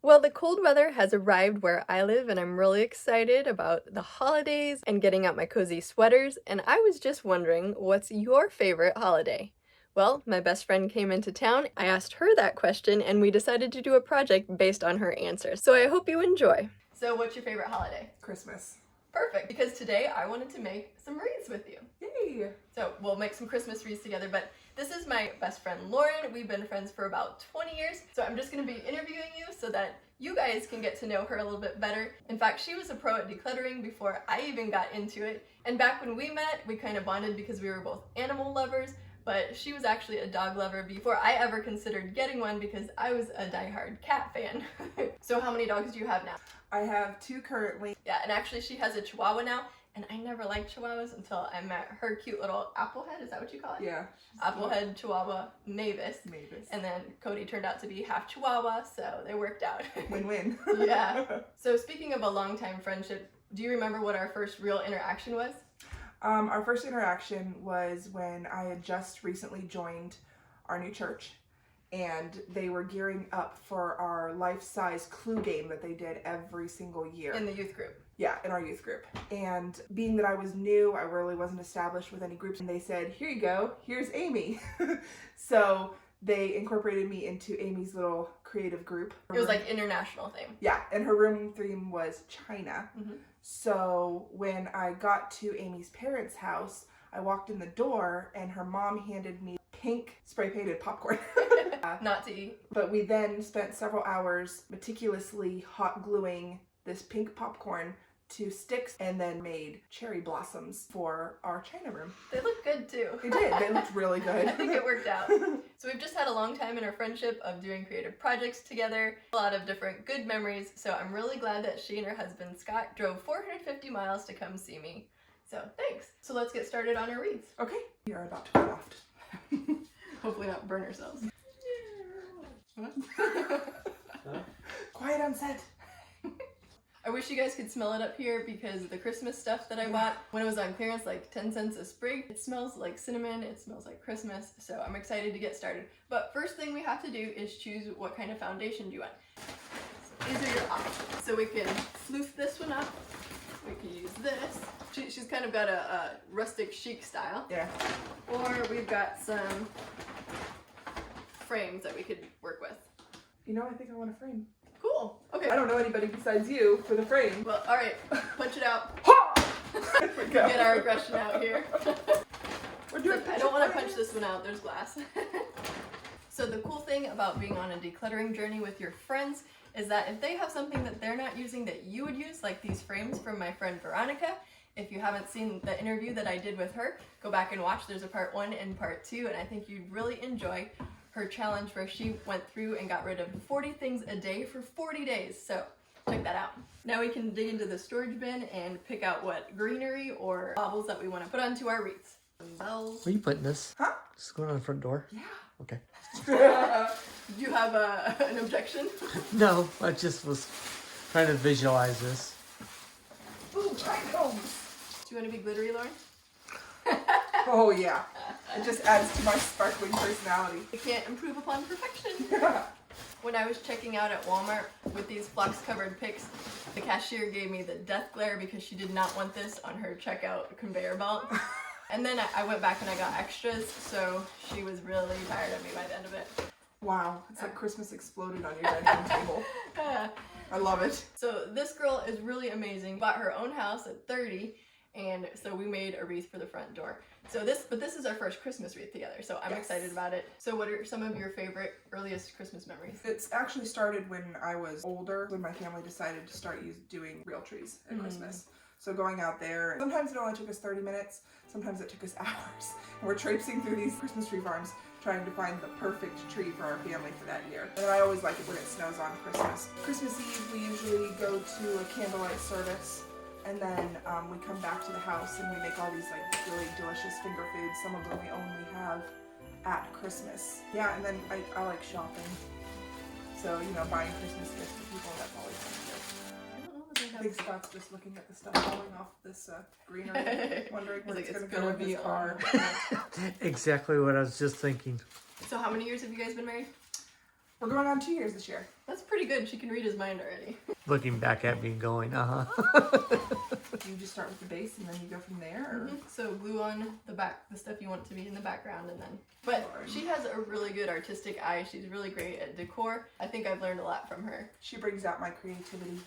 Well, the cold weather has arrived where I live, and I'm really excited about the holidays and getting out my cozy sweaters. And I was just wondering, what's your favorite holiday? Well, my best friend came into town. I asked her that question, and we decided to do a project based on her answer. So I hope you enjoy. So, what's your favorite holiday? Christmas. Perfect, because today I wanted to make some wreaths with you. Yay! So we'll make some Christmas wreaths together, but this is my best friend Lauren. We've been friends for about 20 years, so I'm just going to be interviewing you so that you guys can get to know her a little bit better. In fact, she was a pro at decluttering before I even got into it, and back when we met, we kind of bonded because we were both animal lovers, but she was actually a dog lover before I ever considered getting one because I was a diehard cat fan. So how many dogs do you have now? I have 2 currently. Yeah, and actually she has a Chihuahua now, and I never liked Chihuahuas until I met her cute little Applehead, is that what you call it? Yeah. Applehead Chihuahua Mavis. Mavis. And then Cody turned out to be half Chihuahua, so they worked out. Win-win. Yeah. So speaking of a long-time friendship, do you remember what our first real interaction was? Our first interaction was when I had just recently joined our new church, and they were gearing up for our life-size clue game that they did every single year. In the youth group. Yeah, in our youth group. And being that I was new, I really wasn't established with any groups, and they said, here you go, here's Amy. So they incorporated me into Amy's little creative group. It was like international theme. Yeah, and her room theme was China. Mm-hmm. So when I got to Amy's parents' house, I walked in the door and her mom handed me pink spray painted popcorn. Not to eat. But we then spent several hours meticulously hot gluing this pink popcorn to sticks and then made cherry blossoms for our China room. They look good too. They did. They looked really good. I think it worked out. So we've just had a long time in our friendship of doing creative projects together, a lot of different good memories. So I'm really glad that she and her husband Scott drove 450 miles to come see me. So thanks. So let's get started on our wreaths. Okay. We are about to go off. Hopefully not burn ourselves. Quiet on set. I wish you guys could smell it up here because the Christmas stuff that I bought when it was on clearance, like 10 cents a sprig, it smells like cinnamon, it smells like Christmas, so I'm excited to get started. But first thing we have to do is choose what kind of foundation do you want. So these are your options. So we can floof this one up, we can use this. She's kind of got a rustic chic style. Yeah. Or we've got some frames that we could work with. You know, I think I want a frame. Cool. Okay. I don't know anybody besides you with a frame. Well, all right. Punch it out. There we go. Get our aggression out here. We're doing I don't want to punch this one out. There's glass. So the cool thing about being on a decluttering journey with your friends is that if they have something that they're not using that you would use, like these frames from my friend Veronica, if you haven't seen the interview that I did with her, go back and watch. There's a part 1 and part 2, and I think you'd really enjoy her challenge where she went through and got rid of 40 things a day for 40 days. So check that out. Now we can dig into the storage bin and pick out what greenery or baubles that we want to put onto our wreaths. Some bells. Where are you putting this? Huh? This is going on the front door? Yeah. Okay. Do you have an objection? No, I just was trying to visualize this. Ooh, trichomes. Do you want to be glittery, Lauren? Oh yeah. It just adds to my sparkling personality. You can't improve upon perfection. When I was checking out at Walmart with these flux-covered picks, the cashier gave me the death glare because she did not want this on her checkout conveyor belt. And then I went back and I got extras, so she was really tired of me by the end of it. Wow, it's like Christmas exploded on your dining room table. I love it. So this girl is really amazing. Bought her own house at 30, and so we made a wreath for the front door. So this is our first Christmas wreath together, so I'm excited about it. So what are some of your favorite earliest Christmas memories? It's actually started when I was older, when my family decided to start doing real trees at Christmas. So going out there, sometimes it only took us 30 minutes, sometimes it took us hours. And we're traipsing through these Christmas tree farms trying to find the perfect tree for our family for that year. And I always like it when it snows on Christmas. Christmas Eve, we usually go to a candlelight service, and then we come back to the house and we make all these like really delicious finger foods. Some of them we only have at Christmas. Yeah, and then I like shopping. So, you know, buying Christmas gifts for people, that's always fun to do. I think Scott's just looking at the stuff falling off this greenery, wondering where it's going to go in his car. Exactly what I was just thinking. So how many years have you guys been married? We're going on 2 years this year. That's pretty good. She can read his mind already. Looking back at me and going, You just start with the base and then you go from there? Or? So glue on the back, the stuff you want to be in the background, and then. But she has a really good artistic eye. She's really great at decor. I think I've learned a lot from her. She brings out my creativity.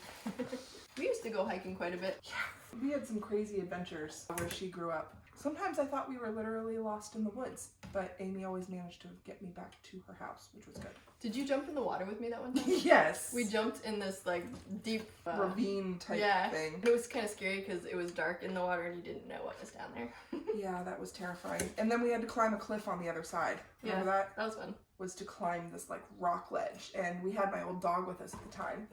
We used to go hiking quite a bit. Yeah, we had some crazy adventures where she grew up. Sometimes I thought we were literally lost in the woods, but Amy always managed to get me back to her house, which was good. Did you jump in the water with me that one time? Yes. We jumped in this like deep ravine type thing. It was kind of scary because it was dark in the water and you didn't know what was down there. Yeah, that was terrifying. And then we had to climb a cliff on the other side. Remember that? That was fun. Was to climb this like rock ledge, and we had my old dog with us at the time.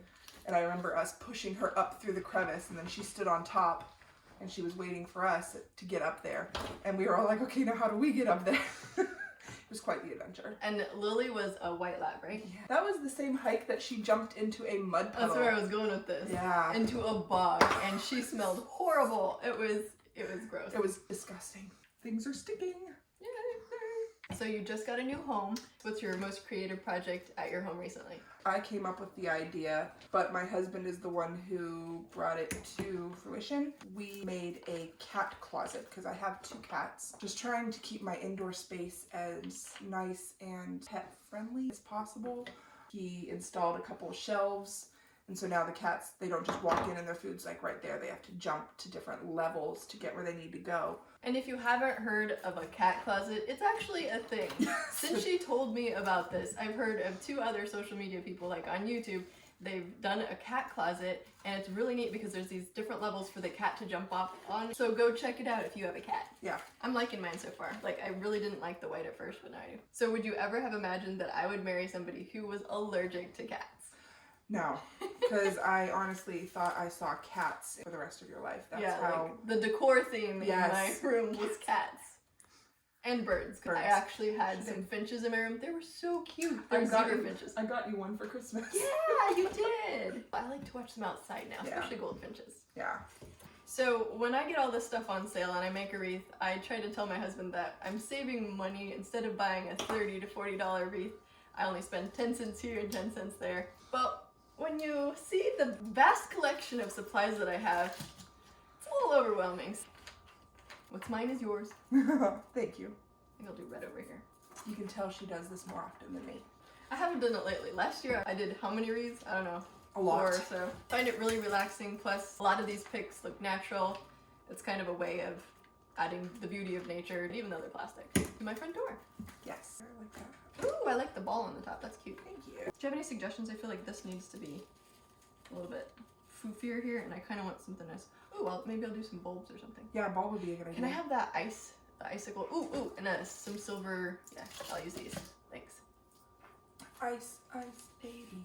And I remember us pushing her up through the crevice, and then she stood on top, and she was waiting for us to get up there. And we were all like, okay, now how do we get up there? It was quite the adventure. And Lily was a white lab, right? Yeah. That was the same hike that she jumped into a mud puddle. That's where I was going with this. Yeah. Into a bog, and she smelled horrible. It was gross. It was disgusting. Things are sticking. Yay. So you just got a new home. What's your most creative project at your home recently? I came up with the idea, but my husband is the one who brought it to fruition. We made a cat closet because I have 2 cats. Just trying to keep my indoor space as nice and pet friendly as possible. He installed a couple of shelves, and so now the cats, they don't just walk in and their food's like right there. They have to jump to different levels to get where they need to go. And if you haven't heard of a cat closet, it's actually a thing. Since she told me about this, I've heard of 2 other social media people, like on YouTube. They've done a cat closet, and it's really neat because there's these different levels for the cat to jump off on. So go check it out if you have a cat. Yeah. I'm liking mine so far. Like, I really didn't like the white at first, but now I do. So would you ever have imagined that I would marry somebody who was allergic to cats? No, because I honestly thought I saw cats for the rest of your life. That's how... Like the decor theme Yes. in my room was cats. And birds. I actually had some finches in my room. They were so cute. They're zebra finches. I got you one for Christmas. Yeah, you did. I like to watch them outside now, especially goldfinches. Yeah. So when I get all this stuff on sale and I make a wreath, I try to tell my husband that I'm saving money. Instead of buying a $30 to $40 wreath, I only spend 10 cents here and 10 cents there. But when you see the vast collection of supplies that I have, it's a little overwhelming. What's mine is yours. Thank you. I think I'll do red over here. You can tell she does this more often than me. I haven't done it lately. Last year I did how many wreaths? I don't know. A lot. 4 or so. I find it really relaxing, plus a lot of these pics look natural. It's kind of a way of adding the beauty of nature, even though they're plastic, to my front door. Yes. I like that. Ooh, I like the ball on the top. That's cute. Thank you. Do you have any suggestions? I feel like this needs to be a little bit foofier here, and I kind of want something nice. Ooh, well, maybe I'll do some bulbs or something. Yeah, a ball would be a good idea. Can I have that the icicle? Ooh, and some silver. Yeah, I'll use these. Thanks. Ice, baby.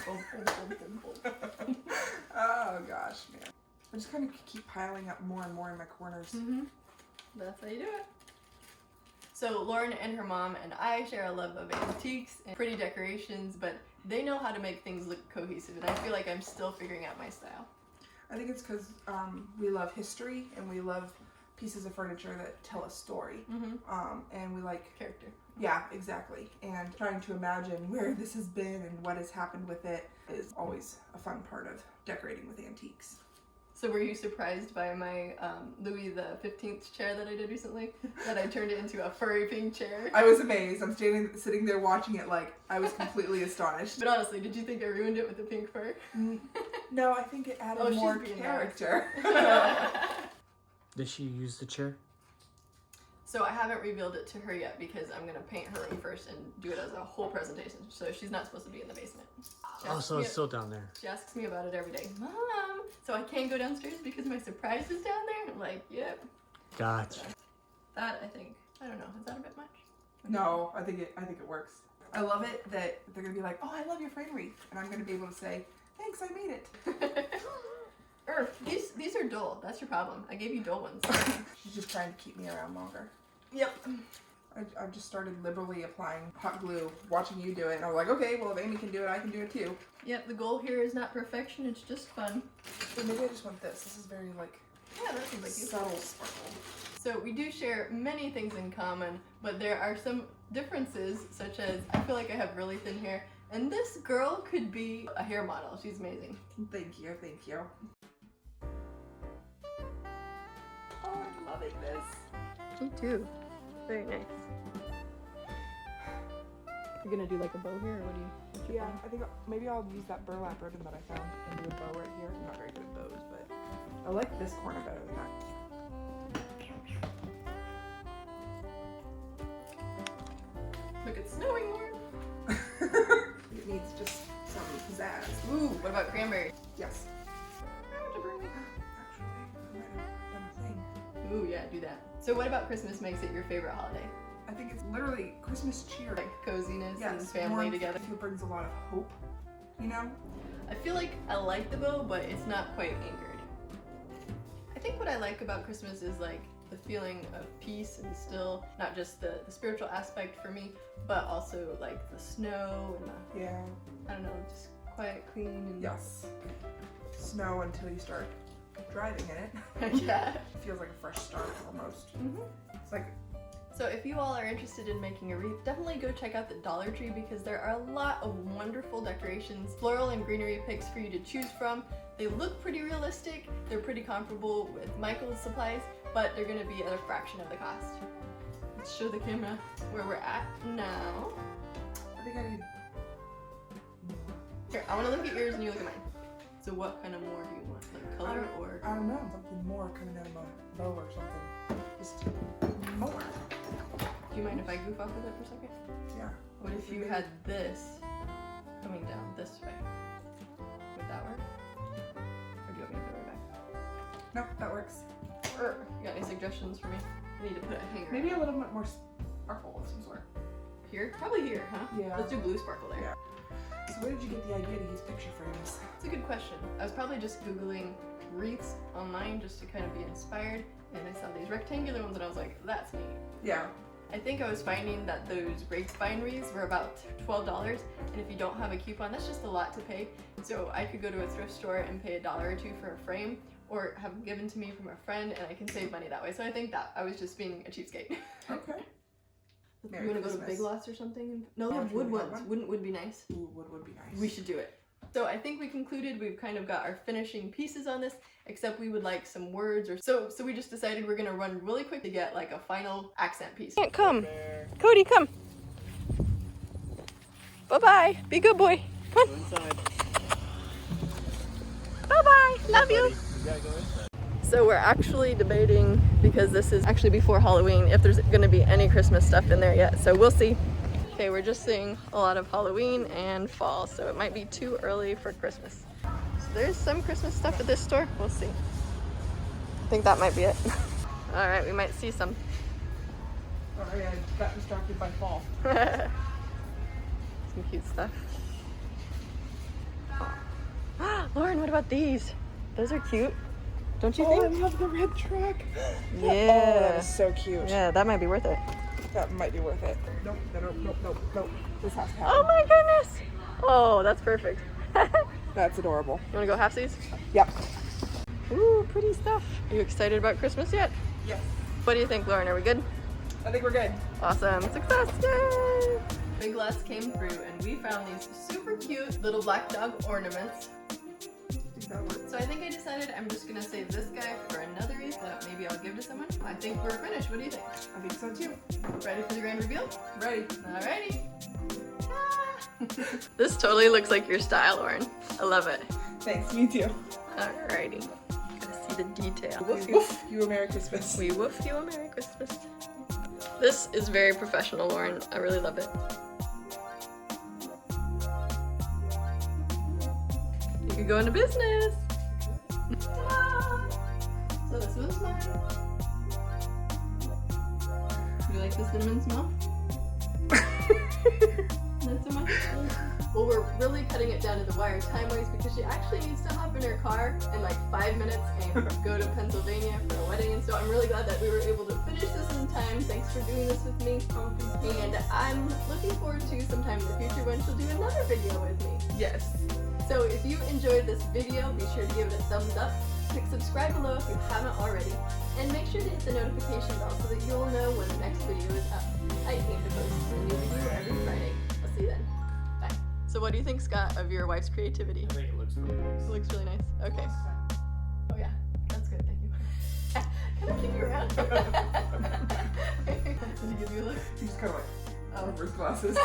Bulb, bulb, bulb, bulb, bulb. Oh gosh, man. I just kind of keep piling up more and more in my corners. That's how you do it. So Lauren and her mom and I share a love of antiques and pretty decorations, but they know how to make things look cohesive, and I feel like I'm still figuring out my style. I think it's because we love history and we love pieces of furniture that tell a story. And we like Character. Yeah, exactly. And trying to imagine where this has been and what has happened with it is always a fun part of decorating with antiques. So were you surprised by my Louis the 15th chair that I did recently? That I turned it into a furry pink chair? I was amazed. I'm sitting there watching it like I was completely astonished. But honestly, did you think I ruined it with the pink fur? No, I think it added more character. Did she use the chair? So I haven't revealed it to her yet because I'm going to paint her room first and do it as a whole presentation. So she's not supposed to be in the basement. Oh, so it's still down there. She asks me about it every day. Mom, so I can't go downstairs because my surprise is down there? I'm like, yep. Gotcha. That, I think, I don't know, is that a bit much? No, I think it works. I love it that they're going to be like, oh, I love your frame wreath. And I'm going to be able to say, thanks, I made it. These are dull. That's your problem. I gave you dull ones. She's just trying to keep me around longer. Yep. I've just started liberally applying hot glue, watching you do it, and I was like, okay, well, if Amy can do it, I can do it too. Yep, the goal here is not perfection, it's just fun. So maybe I just want this. This is very, like, yeah, that seems like you. subtle sparkle. So we do share many things in common, but there are some differences, such as I feel like I have really thin hair, And this girl could be a hair model. She's amazing. Thank you, thank you. Oh, I'm loving this. Me too. Very nice. You're gonna do like a bow here, or what do you? what's your Yeah, plan? I think maybe I'll use that burlap ribbon that I found and do a bow right here. I'm not very good at bows, but I like this corner better than that. Look, it's snowing more. It needs just some pizzazz. Ooh, what about cranberry? Yes. Actually, I might have done a thing. Ooh, yeah, do that. So what about Christmas makes it your favorite holiday? I think it's literally Christmas cheer. Like coziness and Yes, family warmth. together. It brings a lot of hope, you know? I feel like I like the bow, but it's not quite anchored. I think what I like about Christmas is like the feeling of peace and still, not just the spiritual aspect for me, but also like the snow and the, Yeah. I don't know, just quiet, clean, and Yes. Snow until you start driving in it. yeah. It feels like a fresh start almost. Mm-hmm. It's like, So if you all are interested in making a wreath, definitely go check out the Dollar Tree because there are a lot of wonderful decorations, floral and greenery picks for you to choose from. They look pretty realistic, they're pretty comparable with Michael's supplies, but they're gonna be at a fraction of the cost. Let's show the camera where we're at now. I think I need Here, I wanna look at yours and you look at mine. So what kind of more do you want? Like color or? I don't know, something more coming out of my bow or something. Just more. Do you mind if I goof off with it for a second? Yeah. What if you had this coming down this way? Would that work? Or do you want me to put it right back? Nope, that works. You got any suggestions for me? I need to put a hanger. Maybe a little bit more sparkle of some sort. Here? Probably here, huh? Yeah. Let's do blue sparkle there. Yeah. So where did you get the idea to use picture frames? It's a good question. I was probably just Googling wreaths online just to kind of be inspired, and I saw these rectangular ones and I was like, that's neat. Yeah. I think I was finding that those grapevine wreaths were about $12, and if you don't have a coupon, that's just a lot to pay. So I could go to a thrift store and pay $1 or $2 for a frame, or have them given to me from a friend, and I can save money that way. So I think that I was just being a cheapskate. Okay. You want to go to Big Lots or something? No, they have Can we wood have ones. one? Wouldn't wood be nice? Ooh, would be nice. We should do it. So I think we concluded we've kind of got our finishing pieces on this, except we would like some words or so we just decided we're gonna run really quick to get like a final accent piece. Can't come. Cody, come. Bye-bye. Be good boy. Come on. Inside. Bye-bye. Love you. You gotta go inside. So we're actually debating, because this is actually before Halloween, if there's gonna be any Christmas stuff in there yet. So we'll see. Okay, we're just seeing a lot of Halloween and fall, so it might be too early for Christmas. So there's some Christmas stuff at this store. We'll see. I think that might be it. All right, we might see some. Sorry, I got distracted by fall. Some cute stuff. Lauren, what about these? Those are cute. Don't you Oh, I think? love the red truck. Yeah. Oh, that is so cute. Yeah, that might be worth it. That might be worth it. Nope, nope. This has to happen. Oh my goodness! Oh, that's perfect. That's adorable. You wanna go halfsies? Yep. Ooh, pretty stuff. Are you excited about Christmas yet? Yes. What do you think, Lauren? Are we good? I think we're good. Awesome. Success! Yay! Big Lots came through and we found these super cute little black dog ornaments. I think that works. So I think I decided I'm just gonna save this guy for another wreath that maybe I'll give to someone. I think we're finished. What do you think? I think so too. Ready for the grand reveal? Ready. Alrighty. Ah. This totally looks like your style, Lauren. I love it. Thanks, me too. Alrighty. Gotta see the detail. Woof, woof. You a Merry Christmas. We woof you a Merry Christmas. This is very professional, Lauren. I really love it. You could go into business. So this was mine. You like the cinnamon smell? Not so much? Well, we're really cutting it down to the wire time-wise because she actually needs to hop in her car in like 5 minutes and go to Pennsylvania for a wedding. And so I'm really glad that we were able to finish this in time. Thanks for doing this with me. And I'm looking forward to sometime in the future when she'll do another video with me. Yes. So if you enjoyed this video, be sure to give it a thumbs up. Click subscribe below if you haven't already. And make sure to hit the notification bell so that you'll know when the next video is up. I aim to post a new video every Friday. I'll see you then. Bye. So what do you think, Scott, of your wife's creativity? I think it looks really nice. It looks really nice. Okay. Oh yeah, that's good. Thank you. Can I keep you around? Did he give you a look? He's kind of like Oh. reverse glasses.